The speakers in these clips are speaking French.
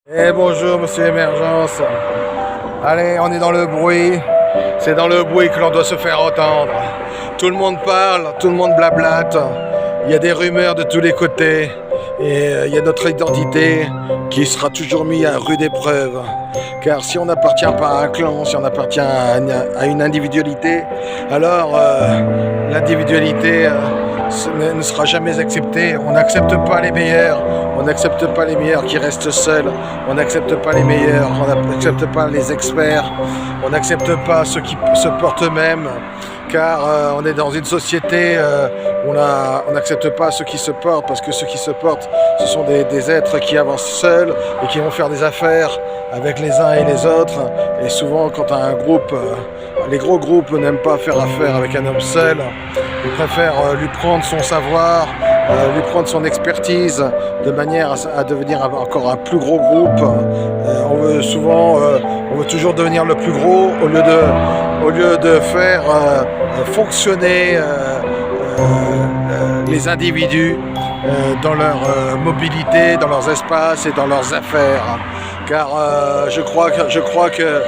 Eh bonjour monsieur Émergence. Allez, on est dans le bruit. C'est dans le bruit que l'on doit se faire entendre. Tout le monde parle, tout le monde blablate. Il y a des rumeurs de tous les côtés. Et il y a notre identité qui sera toujours mise à rude épreuve. Car si on n'appartient pas à un clan, si on appartient à une individualité, alors l'individualité ne sera jamais acceptée. On n'accepte pas les meilleurs. On n'accepte pas les meilleurs qui restent seuls. On n'accepte pas les meilleurs. On n'accepte pas les experts. On n'accepte pas ceux qui se portent eux-mêmes. Car on est dans une société où on n'accepte pas ceux qui se portent, parce que ceux qui se portent, ce sont des êtres qui avancent seuls et qui vont faire des affaires avec les uns et les autres. Et souvent, quand un groupe, les gros groupes n'aiment pas faire affaire avec un homme seul. Ils préfèrent lui prendre son savoir, lui prendre son expertise, de manière à devenir encore un plus gros groupe. On veut toujours devenir le plus gros au lieu de faire fonctionner les individus dans leur mobilité, dans leurs espaces et dans leurs affaires. Car je crois que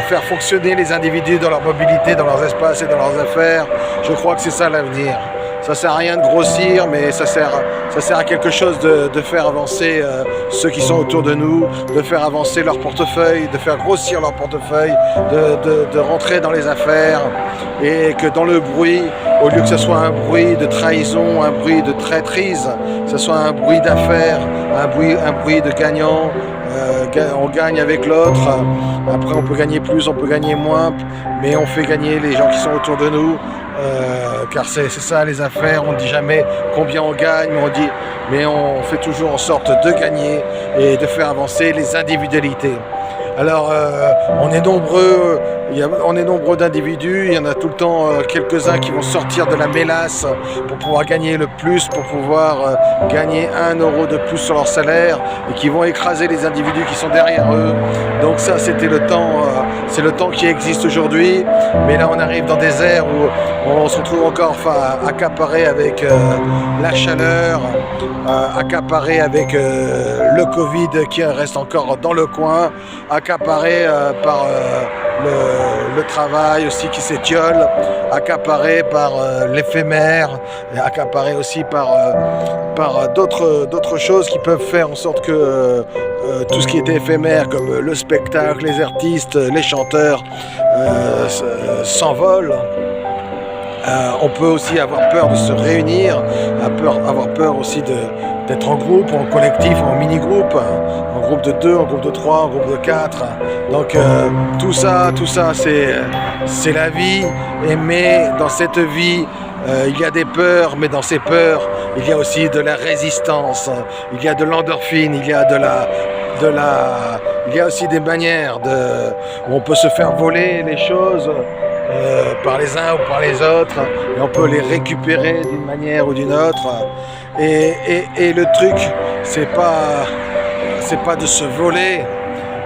faire fonctionner les individus dans leur mobilité, dans leurs espaces et dans leurs affaires, je crois que c'est ça l'avenir. Ça sert à rien de grossir, mais ça sert à quelque chose de faire avancer ceux qui sont autour de nous, de faire avancer leur portefeuille, de faire grossir leur portefeuille, de rentrer dans les affaires, et que dans le bruit, au lieu que ce soit un bruit de trahison, un bruit de traîtrise, ce soit un bruit d'affaires, un bruit de gagnant. On gagne avec l'autre, après on peut gagner plus, on peut gagner moins, mais on fait gagner les gens qui sont autour de nous, car c'est ça les affaires. On ne dit jamais combien on gagne, mais on fait toujours en sorte de gagner et de faire avancer les individualités. Alors on est nombreux d'individus, il y en a tout le temps quelques-uns qui vont sortir de la mélasse pour pouvoir gagner le plus, pour pouvoir gagner 1 euro de plus sur leur salaire, et qui vont écraser les individus qui sont derrière eux. Donc ça, c'est le temps qui existe aujourd'hui, mais là on arrive dans des ères où on se retrouve encore accaparé avec la chaleur, accaparé avec le Covid qui reste encore dans le coin, accaparé par le travail aussi qui s'étiole, accaparé par l'éphémère, et accaparé aussi par d'autres choses qui peuvent faire en sorte que tout ce qui était éphémère, comme le spectacle, les artistes, les chanteurs, s'envolent. On peut aussi avoir peur de se réunir, avoir peur aussi d'être en groupe, en collectif, en mini-groupe, en groupe de 2, en groupe de 3, en groupe de 4. Donc tout ça c'est la vie, mais dans cette vie, il y a des peurs, mais dans ces peurs, il y a aussi de la résistance, il y a de l'endorphine, il y a aussi des manières où on peut se faire voler les choses par les uns ou par les autres, et on peut les récupérer d'une manière ou d'une autre. Et le truc, c'est pas de se voler,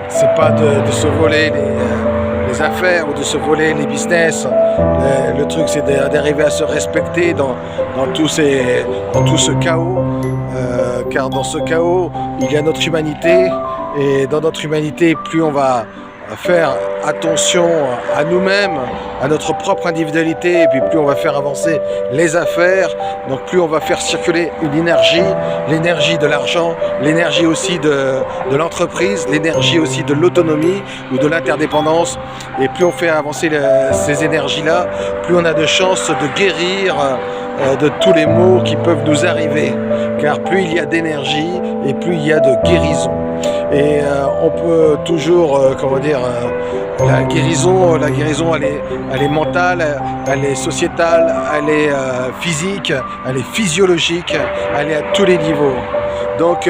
c'est pas de se voler les affaires ou de se voler les business. Le truc, c'est d'arriver à se respecter dans tout ce chaos, car dans ce chaos, il y a notre humanité, et dans notre humanité, plus on va faire attention à nous-mêmes, à notre propre individualité, et puis plus on va faire avancer les affaires, donc plus on va faire circuler une énergie, l'énergie de l'argent, l'énergie aussi de l'entreprise, l'énergie aussi de l'autonomie ou de l'interdépendance, et plus on fait avancer ces énergies-là, plus on a de chances de guérir de tous les maux qui peuvent nous arriver, car plus il y a d'énergie et plus il y a de guérison. Et on peut toujours, la guérison elle est mentale, elle est sociétale, elle est physique, elle est physiologique, elle est à tous les niveaux. Donc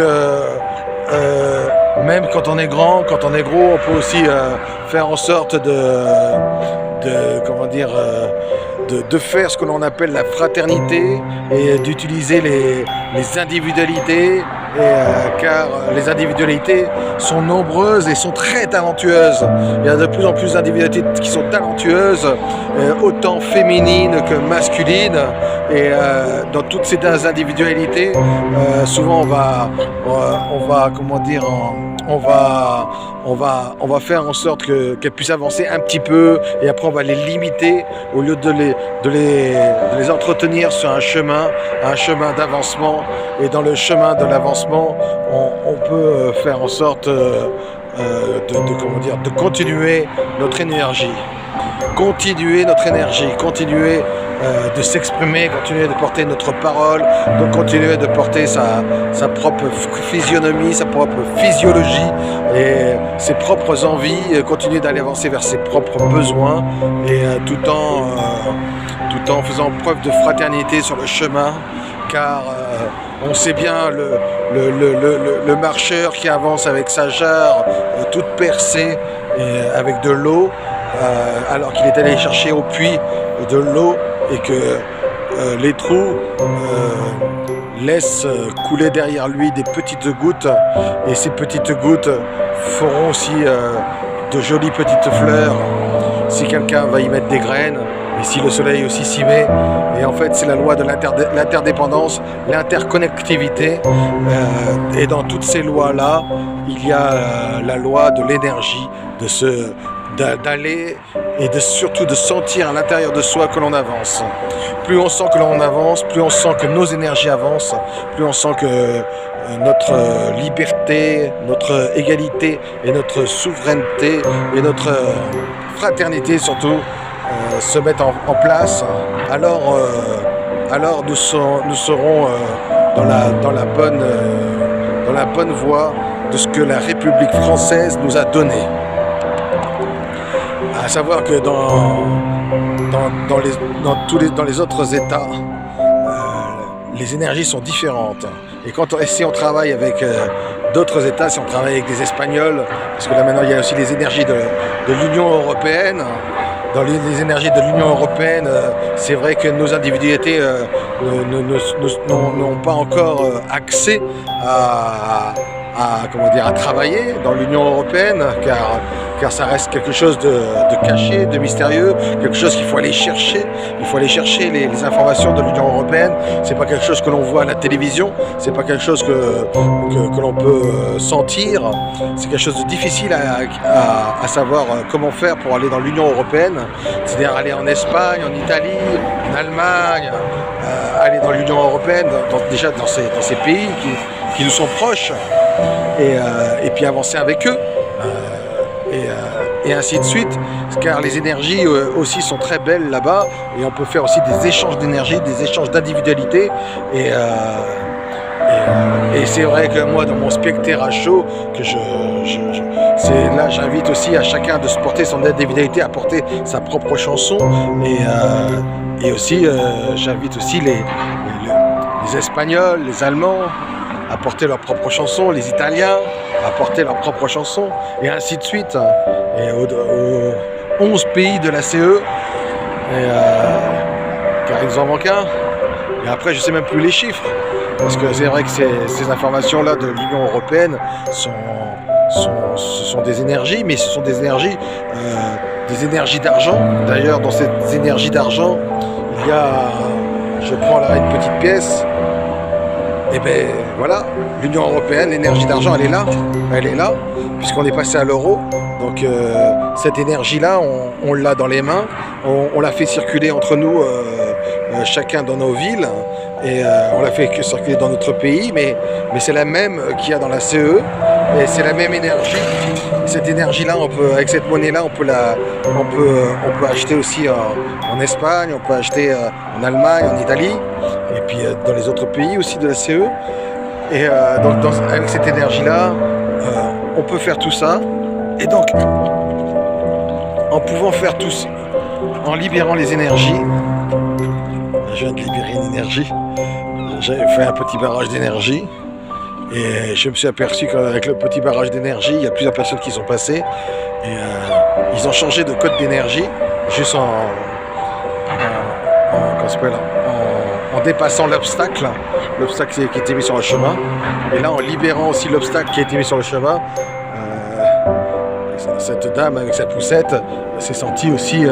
même quand on est grand, quand on est gros, on peut aussi faire en sorte de faire ce que l'on appelle la fraternité, et d'utiliser les individualités car les individualités sont nombreuses et sont très talentueuses. Il y a de plus en plus d'individualités qui sont talentueuses, autant féminines que masculines, et dans toutes ces individualités, souvent on va faire en sorte qu'elles puissent avancer un petit peu, et après on va les limiter au lieu de les entretenir sur un chemin d'avancement. Et dans le chemin de l'avancement, on peut faire en sorte de continuer notre énergie, continuer de s'exprimer, continuer de porter notre parole, de continuer de porter sa propre physionomie, sa propre physiologie et ses propres envies, continuer d'aller avancer vers ses propres besoins, et tout en faisant preuve de fraternité sur le chemin, car on sait bien le marcheur qui avance avec sa jarre toute percée et avec de l'eau, alors qu'il est allé chercher au puits de l'eau, et que les trous laissent couler derrière lui des petites gouttes, et ces petites gouttes feront aussi de jolies petites fleurs si quelqu'un va y mettre des graines, et si le soleil aussi s'y met. Et en fait, c'est la loi de l'interdépendance, l'interconnectivité, et dans toutes ces lois-là, il y a la loi de l'énergie, d'aller et surtout de sentir à l'intérieur de soi que l'on avance. Plus on sent que l'on avance, plus on sent que nos énergies avancent, plus on sent que notre liberté, notre égalité et notre souveraineté et notre fraternité surtout se mettent en place. Alors nous serons dans la bonne voie de ce que la République française nous a donné. À savoir que dans les autres États, les énergies sont différentes. Et si on travaille avec d'autres États, si on travaille avec des Espagnols, parce que là maintenant il y a aussi les énergies de l'Union européenne. Dans les énergies de l'Union européenne, c'est vrai que nos individualités n'ont pas encore accès à travailler dans l'Union européenne, car ça reste quelque chose de caché, de mystérieux, quelque chose qu'il faut aller chercher. Il faut aller chercher les informations de l'Union européenne. C'est pas quelque chose que l'on voit à la télévision, c'est pas quelque chose que l'on peut sentir. C'est quelque chose de difficile à savoir comment faire pour aller dans l'Union européenne, c'est-à-dire aller en Espagne, en Italie, en Allemagne, aller dans l'Union européenne, déjà dans ces pays qui nous sont proches, et puis avancer avec eux, et ainsi de suite, car les énergies aussi sont très belles là-bas, et on peut faire aussi des échanges d'énergie, des échanges d'individualité, et c'est vrai que moi, dans mon Spectera Show, là j'invite aussi à chacun de se porter son individualité, à porter sa propre chanson, et aussi j'invite aussi les Espagnols, les Allemands à porter leurs propres chansons, les Italiens à porter leurs propres chansons, et ainsi de suite, et aux 11 pays de la CE, car ils en manquent un, et après je sais même plus les chiffres, parce que c'est vrai que ces informations-là de l'Union européenne ce sont des énergies, mais ce sont des énergies d'argent. D'ailleurs, dans ces énergies d'argent, il y a, je prends là une petite pièce, et bien voilà, l'Union européenne, l'énergie d'argent, elle est là, puisqu'on est passé à l'euro. Donc cette énergie-là, on l'a dans les mains, on l'a fait circuler entre nous, chacun dans nos villes, et on l'a fait circuler dans notre pays, mais c'est la même qu'il y a dans la CE, et c'est la même énergie. Cette énergie-là, avec cette monnaie-là, on peut acheter aussi en Espagne, on peut acheter en Allemagne, en Italie, et puis dans les autres pays aussi de la CE. Et donc avec cette énergie-là, on peut faire tout ça. Et donc, en pouvant faire tout ça, en libérant les énergies, je viens de libérer une énergie, j'avais fait un petit barrage d'énergie, et je me suis aperçu qu'avec le petit barrage d'énergie, il y a plusieurs personnes qui sont passées, et ils ont changé en dépassant l'obstacle qui était mis sur le chemin. Et là, en libérant aussi l'obstacle qui a été mis sur le chemin, cette dame avec sa poussette s'est sentie aussi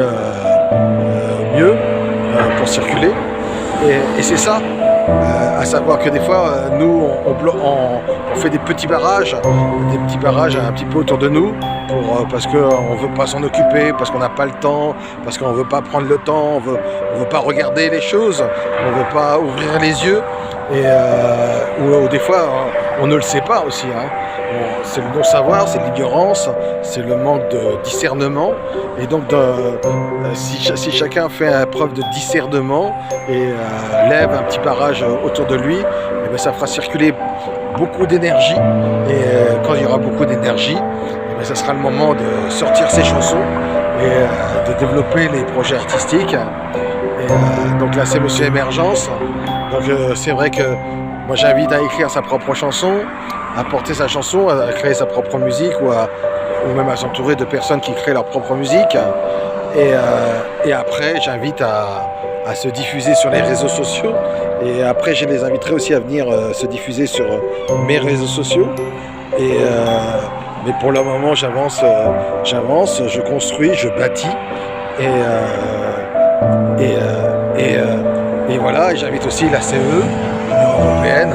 mieux pour circuler. Et c'est ça, à savoir que des fois, nous, on fait des petits barrages un petit peu autour de nous, parce qu'on ne veut pas s'en occuper, parce qu'on n'a pas le temps, parce qu'on ne veut pas prendre le temps, on veut pas regarder les choses, on ne veut pas ouvrir les yeux, ou des fois, on ne le sait pas aussi. C'est le non-savoir, c'est l'ignorance, c'est le manque de discernement. Et donc, si chacun fait preuve de discernement et lève un petit barrage autour de lui, eh bien, ça fera circuler beaucoup d'énergie. Et quand il y aura beaucoup d'énergie, eh bien, ça sera le moment de sortir ses chansons et de développer les projets artistiques. Et donc là, c'est Monsieur Émergence. Donc c'est vrai que moi, j'invite à écrire sa propre chanson, à porter sa chanson, à créer sa propre musique ou même à s'entourer de personnes qui créent leur propre musique. Et après, j'invite à se diffuser sur les réseaux sociaux. Et après, je les inviterai aussi à venir se diffuser sur mes réseaux sociaux. Mais pour le moment, j'avance, je construis, je bâtis. Et voilà, j'invite aussi la CE, l'Union européenne,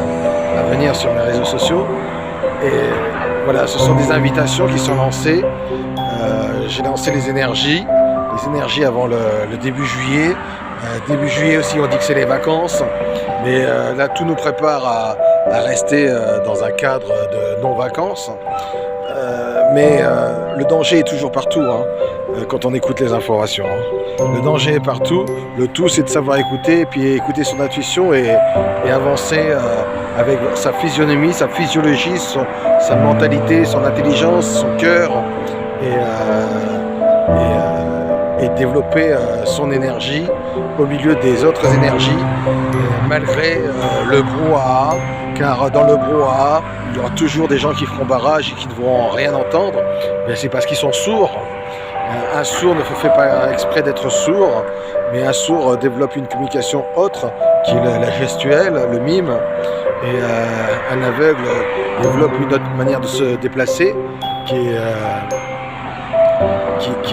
à venir sur mes réseaux sociaux. Et voilà, ce sont des invitations qui sont lancées. J'ai lancé les énergies avant le début juillet. Début juillet aussi, on dit que c'est les vacances. Mais là, tout nous prépare à rester dans un cadre de non-vacances. Mais le danger est toujours partout, quand on écoute les informations. Le danger est partout. Le tout, c'est de savoir écouter, et puis écouter son intuition et avancer avec sa physionomie, sa physiologie, sa mentalité, son intelligence, son cœur, et développer son énergie au milieu des autres énergies, malgré le brouhaha, car dans le brouhaha, il y aura toujours des gens qui feront barrage et qui ne vont rien entendre. Mais c'est parce qu'ils sont sourds. Un sourd ne fait pas exprès d'être sourd, mais un sourd développe une communication autre, qui est la gestuelle, le mime, et un aveugle développe une autre manière de se déplacer, qui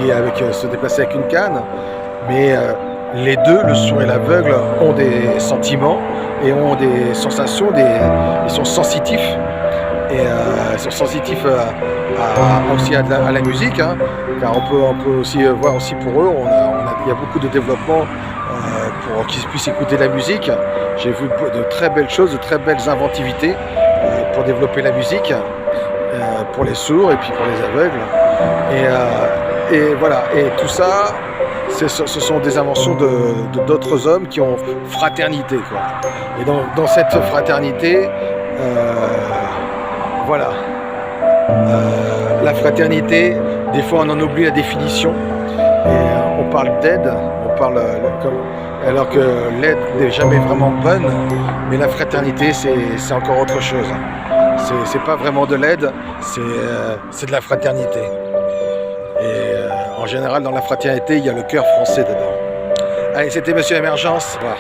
est avec se déplacer avec une canne. Mais les deux, le sourd et l'aveugle, ont des sentiments et ont des sensations, ils sont sensitifs. Et ils sont sensitifs aussi à la musique, car on peut aussi voir aussi pour eux, il y a beaucoup de développement pour qu'ils puissent écouter la musique. J'ai vu de très belles choses, de très belles inventivités pour développer la musique, pour les sourds et puis pour les aveugles. Et voilà, et tout ça, ce sont des inventions d'autres hommes qui ont fraternité, quoi. Et dans cette fraternité, voilà. La fraternité, des fois on en oublie la définition. Et on parle d'aide, alors que l'aide n'est jamais vraiment bonne, mais la fraternité c'est encore autre chose. C'est pas vraiment de l'aide, c'est de la fraternité. Et en général dans la fraternité, il y a le cœur français dedans. Allez, c'était Monsieur Émergence. Au revoir.